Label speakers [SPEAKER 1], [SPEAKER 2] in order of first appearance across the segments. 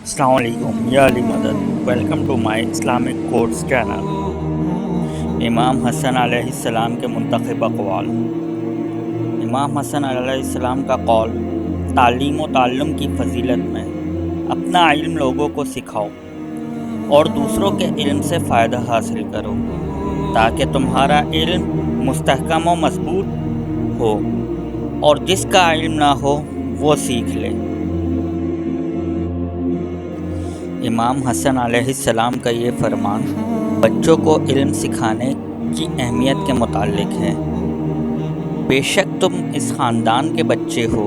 [SPEAKER 1] अस्सलाम वालेकुम या अली मदद। Welcome to my Islamic course channel. इमाम हसन अलैहिस्सलाम के मुंतखब अक़वाल। इमाम हसन अलैहिस्सलाम का कौल, तालीम व ताल्लुम की फ़जीलत में अपना इल्म लोगों को सिखाओ और दूसरों के इल्म से फ़ायदा हासिल करो ताकि तुम्हारा इल्म मुस्तहकम व मज़बूत हो और जिसका इल्म ना हो वो सीख ले। इमाम हसन अलैहिस्सलाम का ये फरमान बच्चों को इल्म सिखाने की अहमियत के मुताल्लिक है। बेशक तुम इस ख़ानदान के बच्चे हो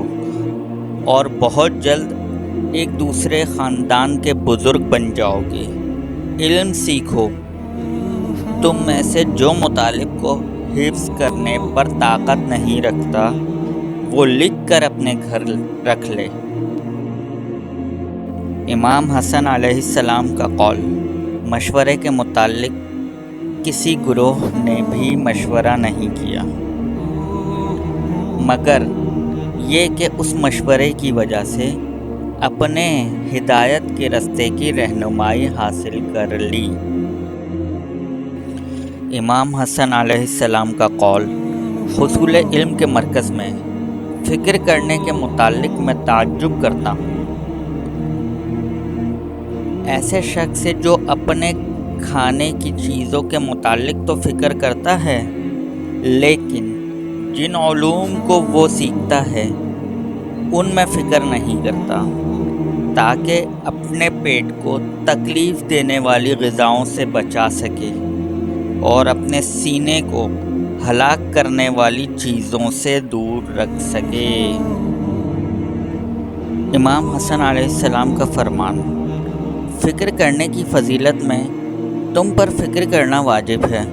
[SPEAKER 1] और बहुत जल्द एक दूसरे ख़ानदान के बुज़ुर्ग बन जाओगे। इल्म सीखो। तुम में से जो मुतालिब को हिफ्ज़ करने पर ताकत नहीं रखता वो लिख कर अपने घर रख ले। इमाम हसन अलैहिस्सलाम का कौल, मशवरे के मुताल्लिक किसी गुरोह ने भी मशवरा नहीं किया मगर ये कि उस मशवरे की वजह से अपने हिदायत के रास्ते की रहनुमाई हासिल कर ली। इमाम हसन अलैहिस्सलाम का कौल, हुसूल इल्म के मरकज़ में फ़िक्र करने के मुताल्लिक मैं ताज्जुब करता हूँ। ऐसे शख्स से जो अपने खाने की चीज़ों के मुताल्लिक तो फ़िक्र करता है लेकिन जिन उलूम को वो सीखता है उनमें फ़िक्र नहीं करता ताकि अपने पेट को तकलीफ़ देने वाली ग़िज़ाओं से बचा सके और अपने सीने को हलाक करने वाली चीज़ों से दूर रख सके। इमाम हसन अलैहिस्सलाम का फरमान, फ़िक्र करने की फ़जीलत में तुम पर फ़िक्र करना वाजिब है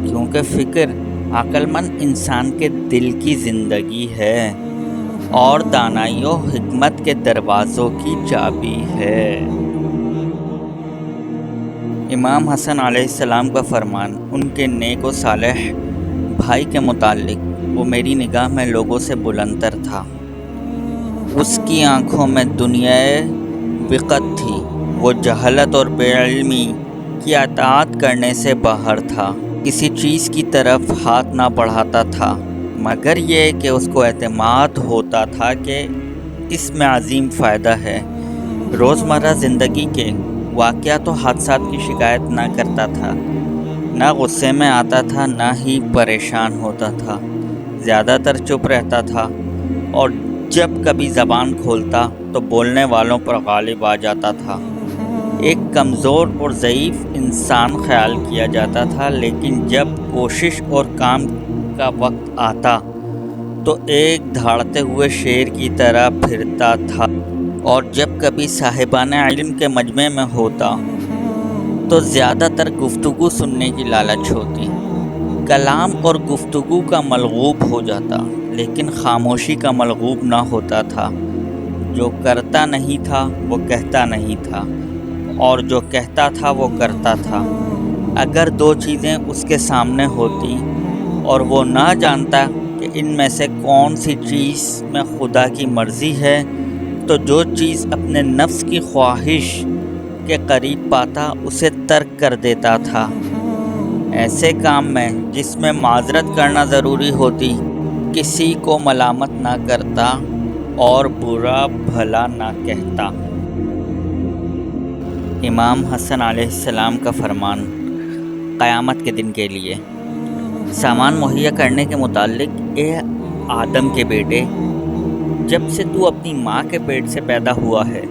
[SPEAKER 1] क्योंकि फ़िक्र अक्लमंद इंसान के दिल की ज़िंदगी है और दानाई व हिकमत के दरवाज़ों की चाबी है। इमाम हसन अलैहिस्सलाम का फरमान उनके नेक व सालेह भाई के मुताल्लिक, वो मेरी निगाह में लोगों से बुलंदतर था। उसकी आँखों में दुनियाए बिक़त थी। वो जहलत और बेइल्मी की अताअत करने से बाहर था। किसी चीज़ की तरफ हाथ ना बढ़ाता था मगर ये कि उसको एतमाद होता था कि इसमें अजीम फ़ायदा है। रोज़मर्रा ज़िंदगी के वाक़यात और हादसात की शिकायत ना करता था, ना गुस्से में आता था, ना ही परेशान होता था। ज़्यादातर चुप रहता था और जब कभी ज़बान खोलता तो बोलने वालों पर गालिब आ जाता था। एक कमज़ोर और ज़ईफ़ इंसान ख्याल किया जाता था लेकिन जब कोशिश और काम का वक्त आता तो एक धाड़ते हुए शेर की तरह फिरता था और जब कभी साहिबाने इल्म के मजमे में होता तो ज़्यादातर गुफ्तगू सुनने की लालच होती। कलाम और गुफ्तगू का मलगूब हो जाता लेकिन खामोशी का मलगूब ना होता था। जो करता नहीं था वो कहता नहीं था और जो कहता था वो करता था। अगर दो चीज़ें उसके सामने होती और वो ना जानता कि इनमें से कौन सी चीज़ में खुदा की मर्ज़ी है तो जो चीज़ अपने नफ्स की ख्वाहिश के करीब पाता उसे तर्क कर देता था। ऐसे काम में जिसमें माजरत करना ज़रूरी होती किसी को मलामत ना करता और बुरा भला ना कहता। इमाम हसन अलैहिस्सलाम का फरमान क़यामत के दिन के लिए, सामान मुहैया करने के मुताल्लिक, ए आदम के बेटे, जब से तू अपनी माँ के पेट से पैदा हुआ है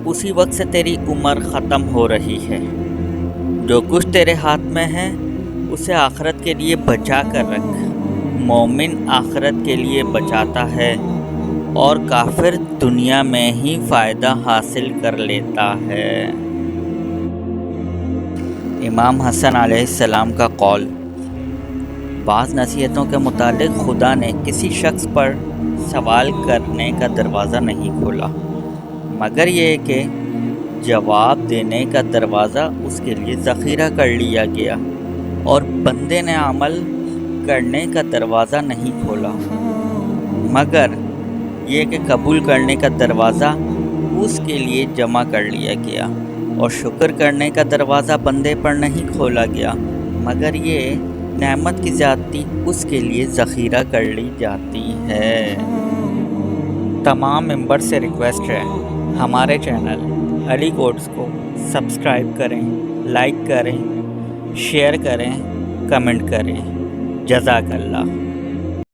[SPEAKER 1] उसी वक्त से तेरी उम्र ख़त्म हो रही है। जो कुछ तेरे हाथ में है उसे आखिरत के लिए बचा कर रख। मोमिन आखिरत के लिए बचाता है और काफिर दुनिया में ही फ़ायदा हासिल कर लेता है। इमाम हसन अलैहिस्सलाम का कौल, बाज़ नसीहतों के मुतालिक खुदा ने किसी शख्स पर सवाल करने का दरवाज़ा नहीं खोला मगर ये कि जवाब देने का दरवाज़ा उसके लिए ज़ख़ीरा कर लिया गया और बंदे ने अमल करने का दरवाज़ा नहीं खोला मगर ये कि कबूल करने का दरवाज़ा اس کے لیے جمع کر لیا گیا، اور شکر کرنے کا دروازہ بندے پر نہیں کھولا گیا، مگر یہ نعمت کی زیادتی اس کے لیے ذخیرہ کر لی جاتی ہے۔ تمام ممبر سے ریکویسٹ ہے، ہمارے چینل علی کوٹس کو سبسکرائب کریں، لائک کریں، شیئر کریں، کمنٹ کریں۔ جزاک اللہ۔